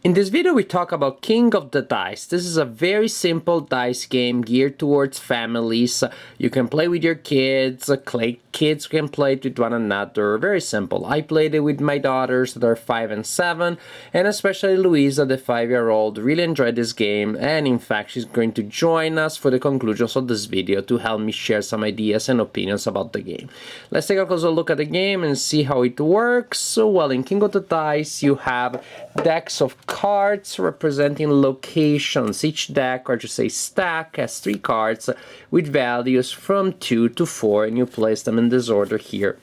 In this video we talk about King of the Dice. This is a very simple dice game geared towards families. You can play with your kids, kids can play it with one another. Very simple. I played it with my daughters that are 5 and 7, and especially Louisa, the 5-year-old, really enjoyed this game, and in fact she's going to join us for the conclusions of this video to help me share some ideas and opinions about the game. Let's take a closer look at the game and see how it works. So, well, in King of the Dice you have decks of cards representing locations. Each deck, or just say stack, has 3 cards with values from 2 to 4, and you place them in this order here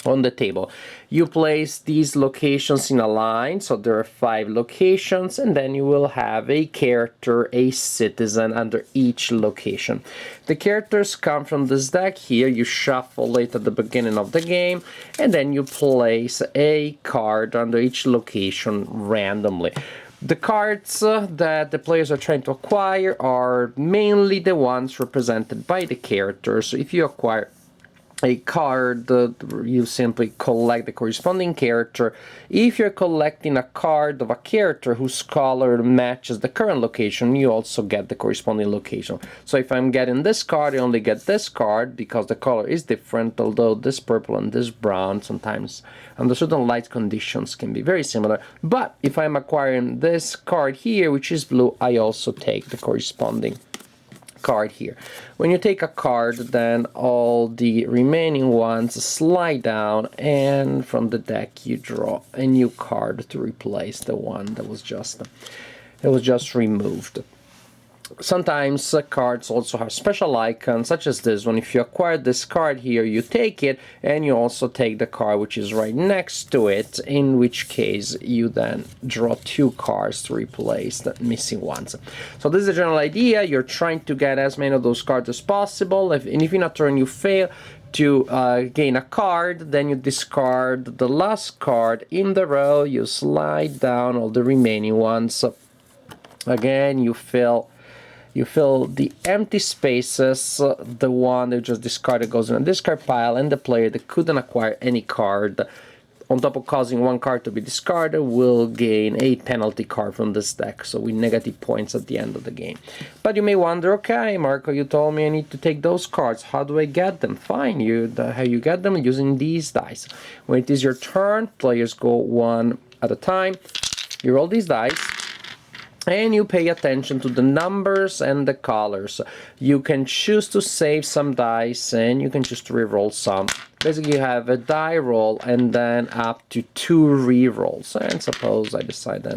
on the table. You place these locations in a line, so there are 5 locations, and then you will have a character, a citizen under each location. The characters come from this deck here. You shuffle it at the beginning of the game, and then you place a card under each location randomly. The cards that the players are trying to acquire are mainly the ones represented by the characters. So if you acquire a card, you simply collect the corresponding character. If you're collecting a card of a character whose color matches the current location, you also get the corresponding location. So if I'm getting this card, I only get this card because the color is different, although this purple and this brown sometimes under certain light conditions can be very similar. But if I'm acquiring this card here, which is blue, I also take the corresponding card here. When you take a card, then all the remaining ones slide down, and from the deck you draw a new card to replace the one that was just removed. Sometimes cards also have special icons, such as this one. If you acquire this card here, you take it, and you also take the card which is right next to it, in which case you then draw 2 cards to replace the missing ones. So this is the general idea. You're trying to get as many of those cards as possible, and if in a turn you fail to gain a card, then you discard the last card in the row, you slide down all the remaining ones. Again, you fill the empty spaces. The one that just discarded goes in a discard pile, and the player that couldn't acquire any card, on top of causing 1 card to be discarded, will gain a penalty card from this deck, so with negative points at the end of the game. But you may wonder, okay, Marco, you told me I need to take those cards. How do I get them? Fine, how you get them using these dice. When it is your turn, players go one at a time. You roll these dice, and you pay attention to the numbers and the colors. You can choose to save some dice, and you can choose to reroll some. Basically, you have a die roll and then up to 2 rerolls. And suppose I decide then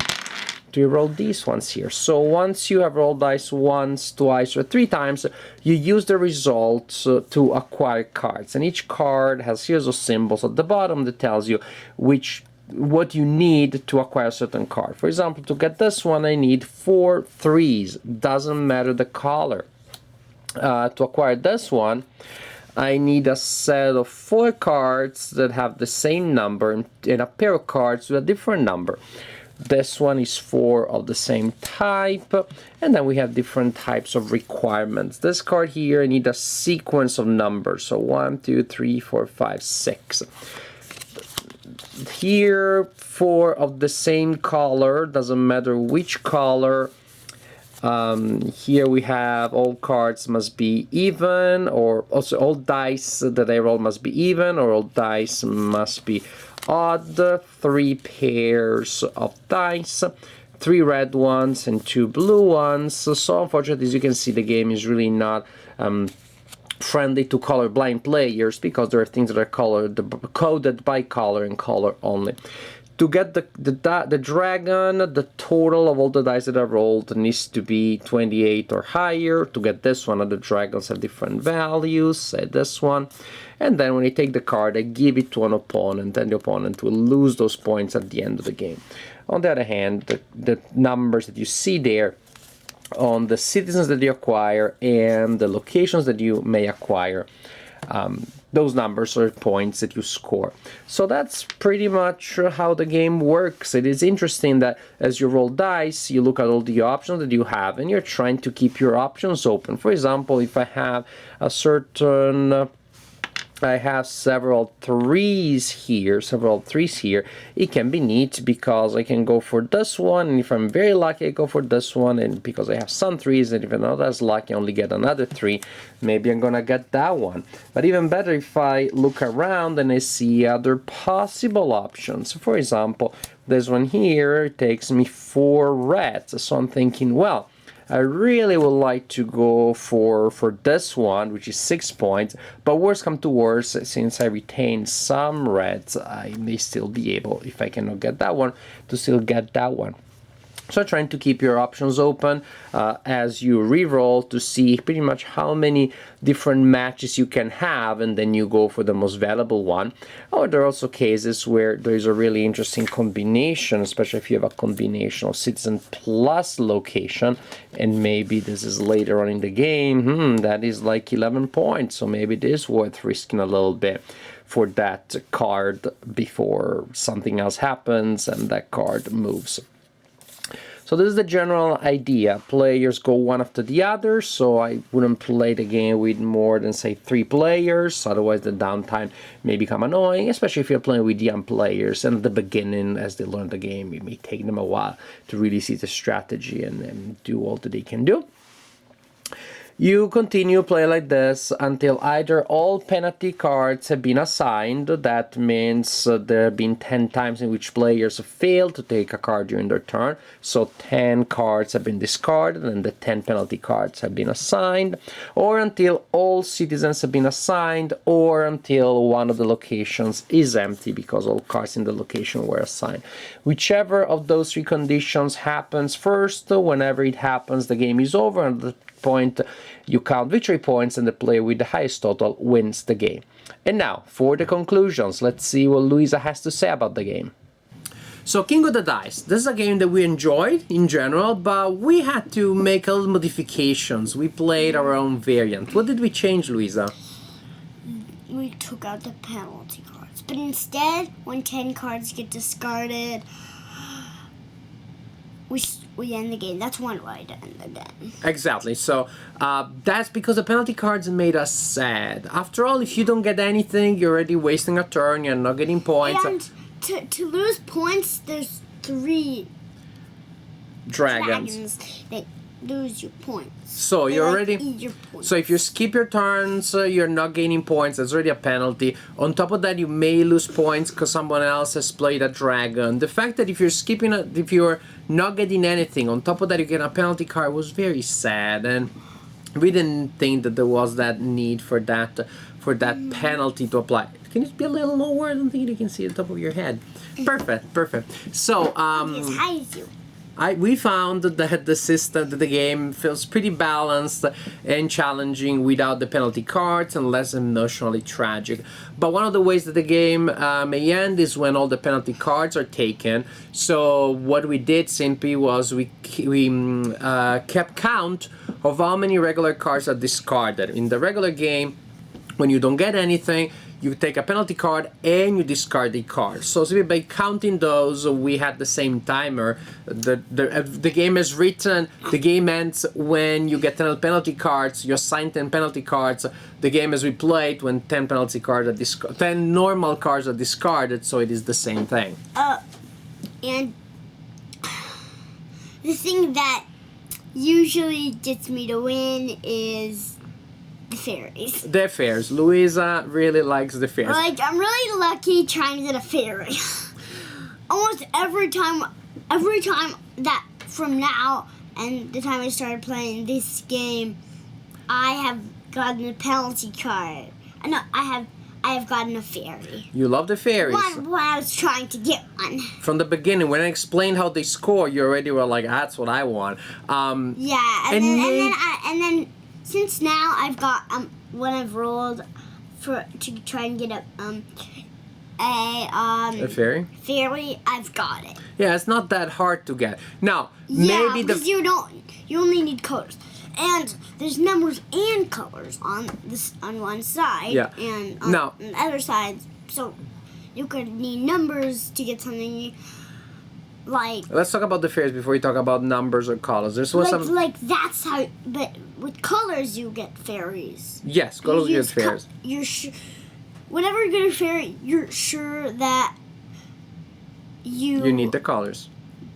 to roll these ones here. So once you have rolled dice once, twice, or 3 times, you use the results to acquire cards. And each card has series of symbols at the bottom that tells you what you need to acquire a certain card. For example, to get this one, I need 4 3s. Doesn't matter the color. To acquire this one, I need a set of 4 cards that have the same number and a pair of cards with a different number. This one is 4 of the same type, and then we have different types of requirements. This card here, I need a sequence of numbers. So 1, 2, 3, 4, 5, 6. Here, 4 of the same color, doesn't matter which color. Here we have all cards must be even, or also all dice that I roll must be even, or all dice must be odd. 3 pairs of dice, 3 red ones and 2 blue ones. So unfortunately, as you can see, the game is really not friendly to colorblind players, because there are things that are coded by color and color only. To get the dragon, the total of all the dice that are rolled needs to be 28 or higher. To get this one, the dragons have different values, say this one. And then when you take the card, I give it to an opponent, and the opponent will lose those points at the end of the game. On the other hand, the numbers that you see there on the citizens that you acquire and the locations that you may acquire, those numbers are points that you score. So that's pretty much how the game works. It is interesting that as you roll dice, you look at all the options that you have, and you're trying to keep your options open. For example, if I have a certain I have several threes here, It can be neat because I can go for this one, and if I'm very lucky, I go for this one, and because I have some threes, and if I'm not as lucky, I only get another three, maybe I'm gonna get that one. But even better if I look around and I see other possible options. For example, this one here takes me 4 reds, so I'm thinking, well, I really would like to go for this one, which is 6 points, but worst come to worst, since I retain some reds, I may still be able, if I cannot get that one, to still get that one. So trying to keep your options open as you re-roll to see pretty much how many different matches you can have, and then you go for the most valuable one. Or there are also cases where there is a really interesting combination, especially if you have a combination of citizen plus location, and maybe this is later on in the game, that is like 11 points, so maybe it is worth risking a little bit for that card before something else happens and that card moves. So this is the general idea. Players go one after the other, so I wouldn't play the game with more than, say, 3 players, otherwise the downtime may become annoying, especially if you're playing with young players, and at the beginning, as they learn the game, it may take them a while to really see the strategy and do all that they can do. You continue play like this until either all penalty cards have been assigned. That means there have been 10 times in which players failed to take a card during their turn. So 10 cards have been discarded and the 10 penalty cards have been assigned. Or until all citizens have been assigned, or until one of the locations is empty because all cards in the location were assigned. Whichever of those 3 conditions happens first, whenever it happens, the game is over, and the point you count victory points, and the player with the highest total wins the game. And now for the conclusions, let's see what Luisa has to say about the game. So King of the Dice, this is a game that we enjoyed in general, but we had to make a little modifications. We played our own variant. What did we change, Luisa? We took out the penalty cards, but instead, when 10 cards get discarded, we end the game. That's one way to end the game. Exactly. So that's because the penalty cards made us sad. After all, if you don't get anything, you're already wasting a turn. You're not getting points. And to lose points, there's 3 dragons that lose your points. So you're already. Your points. So if you skip your turns, you're not gaining points. That's already a penalty. On top of that, you may lose points because someone else has played a dragon. The fact that if you're not getting anything, on top of that you get a penalty card, was very sad, and we didn't think that there was that need for that penalty to apply. Can you be a little lower? I don't think you can see the top of your head. Perfect. So as high as you. We found that the system, that the game feels pretty balanced and challenging without the penalty cards and less emotionally tragic. But one of the ways that the game may end is when all the penalty cards are taken. So what we did simply was we kept count of how many regular cards are discarded. In the regular game, when you don't get anything, you take a penalty card and you discard the card. So by counting those, we had the same timer. The game is written, the game ends when you get 10 penalty cards, you assign 10 penalty cards. The game is replayed when 10 penalty cards are 10 normal cards are discarded, so it is the same thing. And the thing that usually gets me to win is the fairies. The fairies. Luisa really likes the fairies. Like, I'm really lucky trying to get a fairy. Almost every time that from now and the time I started playing this game, I have gotten a penalty card. No, I have gotten a fairy. You love the fairies. When I was trying to get one. From the beginning, when I explained how they score, you already were like, that's what I want. Yeah, and then since now I've got when I've rolled to try and get a fairy, I've got it. Yeah, it's not that hard to get. Now, maybe because you only need colors. And there's numbers and colors on one side, and on the other side. So you could need numbers to get something like. Let's talk about the fairies before we talk about numbers or colors. There's like that's how. But with colors, you get fairies. Yes, colors you get fairies. whenever you get a fairy, you're sure that You need the colors.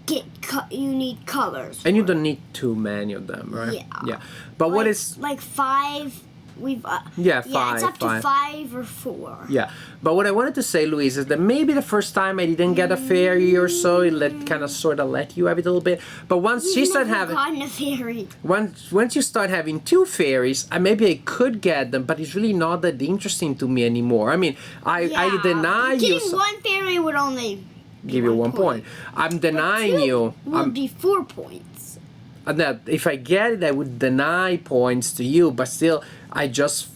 You need colors. And you don't need too many of them, right? Yeah. Yeah. But what is... Like 5, we've... Yeah, Yeah, it's up to 5. 5 or 4. Yeah. But what I wanted to say, Louise, is that maybe the first time I didn't get a fairy or so, it kind of sort of let you have it a little bit. But once you start having... gotten a fairy. Once you start having 2 fairies, maybe I could get them, but it's really not that interesting to me anymore. I mean, I deny you... Getting 1 fairy would only... give you 1 point. I'm denying you. Would be 4 points. That if I get it, I would deny points to you, but still, I just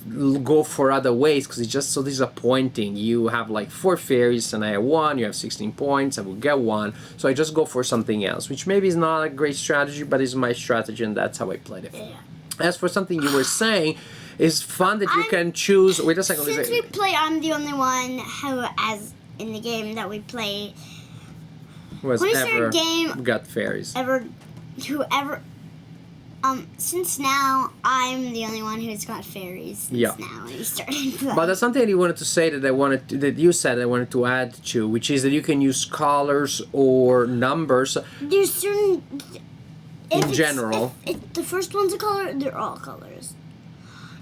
go for other ways because it's just so disappointing. You have like 4 fairies and I have 1. You have 16 points. I will get 1, so I just go for something else, which maybe is not a great strategy, but is my strategy, and that's how I played it. Yeah. As for something you were saying, it's fun that you can choose. Wait a second. Since we play, I'm the only one who, as in the game that we play. Was what is ever your game got fairies? Since now I'm the only one who's got fairies. Since now we started playing. But there's something that you wanted to say that you said I wanted to add to, which is that you can use colors or numbers. There's certain. In general. If the first one's a color, they're all colors.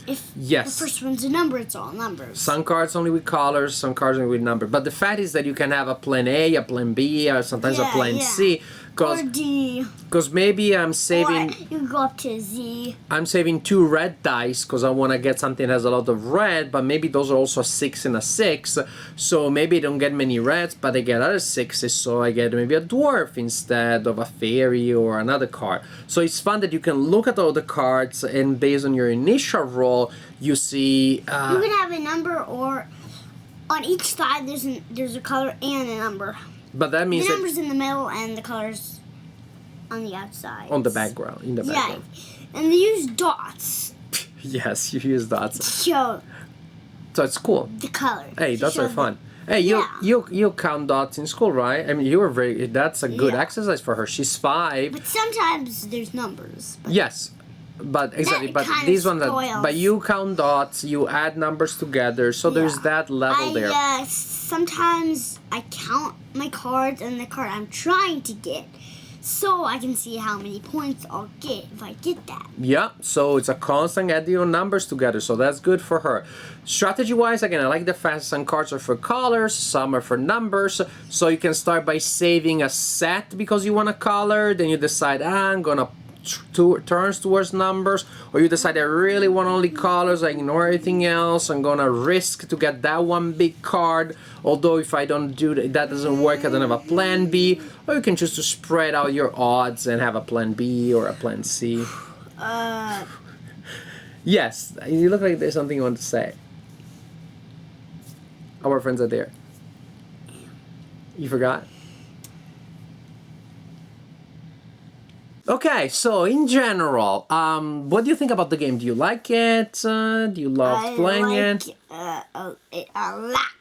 If yes. the first one's a number, it's all numbers. Some cards only with colors, some cards only with numbers. But the fact is that you can have a plan A, a plan B, or sometimes a plan C. Or D. Because maybe I'm saving... Or you go up to Z. I'm saving 2 red dice because I want to get something that has a lot of red, but maybe those are also a 6 and a 6. So maybe I don't get many reds, but I get other 6s, so I get maybe a dwarf instead of a fairy or another card. So it's fun that you can look at all the cards, and based on your initial roll, you see... you can have a number, or on each side there's a color and a number. But that means the numbers in the middle and the colors on the outside. On the background, in the background. Yeah, and they use dots. Yes, you use dots. Show. So it's cool. The color. Hey, dots are fun. Hey, you count dots in school, right? I mean, you were very. That's a good exercise for her. She's 5. But sometimes there's numbers. Yes, but exactly. But kind this of one, but you count dots. You add numbers together, so there's that level there. Sometimes I count my cards and the card I'm trying to get, so I can see how many points I'll get if I get that. Yeah, so it's a constant adding your numbers together, so that's good for her. Strategy-wise, again, I like the fact some cards are for colors, some are for numbers, so you can start by saving a set because you want a color, then you decide, I'm gonna turns towards numbers, or you decide I really want only colors, I ignore everything else, I'm gonna risk to get that one big card, although if I don't do that doesn't work, I don't have a plan B, or you can choose to spread out your odds and have a plan B or a plan C. Yes, you look like there's something you want to say. Our friends are there. You forgot? Okay, so in general, what do you think about the game? Do you like it? Do you love playing it? A lot.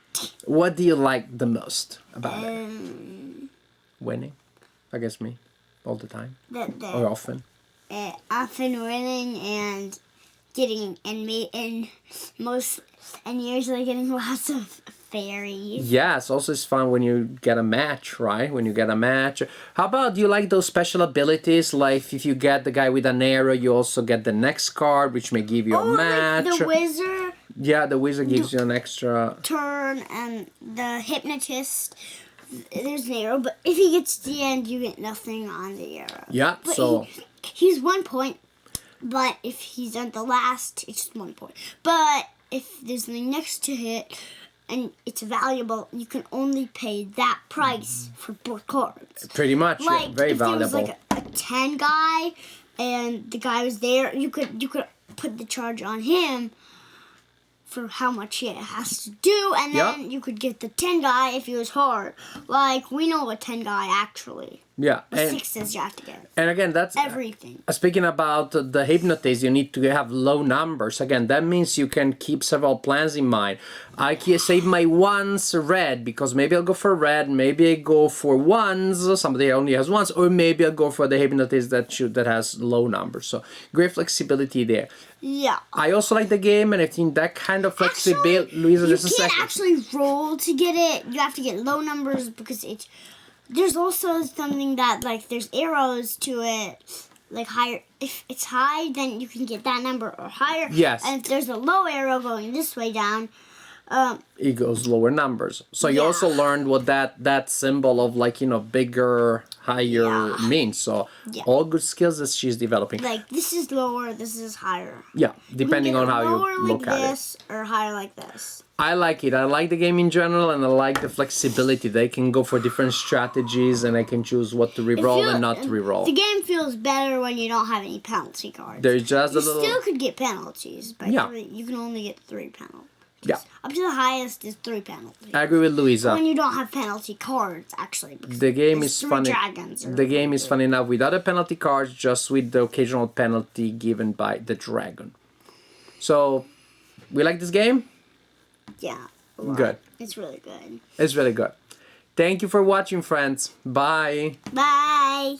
What do you like the most about it? Winning, I guess me, all the time, or often. Often winning and getting and usually getting lots of fairies. Yes, also it's fun when you get a match, right? When you get a match. How about, do you like those special abilities? Like if you get the guy with an arrow, you also get the next card, which may give you a match. Like the wizard. Yeah, the wizard gives you an extra turn, and the hypnotist. There's an arrow, but if he gets to the end, you get nothing on the arrow. Yeah, but so he's 1 point. But if he's at the last, it's just 1 point. But if there's something next to it and it's valuable, you can only pay that price for both cards. Pretty much, like, very valuable. If there was like a 10 guy and the guy was there, you could put the charge on him for how much he has to do, and then you could get the 10 guy if he was hard. Like, we know a 10 guy actually. Yeah. With 6s you have to get. And again, that's Everything. Speaking about the hypnotist, you need to have low numbers. Again, that means you can keep several plans in mind. I can save my ones red because maybe I'll go for red, maybe I go for ones, somebody only has ones, or maybe I'll go for the hypnotist that has low numbers. So great flexibility there. Yeah. I also like the game, and I think that kind of flexibility. Luisa, just a You second. can't actually roll to get it. You have to get low numbers because it's. There's also something that, like, there's arrows to it, like, higher. If it's high, then you can get that number or higher. Yes. And if there's a low arrow going this way down, it goes lower numbers. So you Yeah. also learned what that symbol of, like, bigger, higher means. So Yeah. all good skills that she's developing. like, this is lower, this is higher. Yeah, depending You on can how get you lower look like at it. this or higher like this. I like it. I like the game in general, and I like the flexibility. They can go for different strategies, and I can choose what to reroll and not to reroll. The game feels better when you don't have any penalty cards. There's just You a little. still could get penalties, but Yeah. you can only get 3 penalties. Yeah. Up to the highest is 3 penalties. I agree with Luisa. When you don't have penalty cards, actually. Because The game there's is 3 funny. dragons. The game is fun enough without a penalty cards, just with the occasional penalty given by the dragon. So, we like this game. Yeah. a lot. Good. It's really good. It's really good. Thank you for watching, friends. Bye. Bye.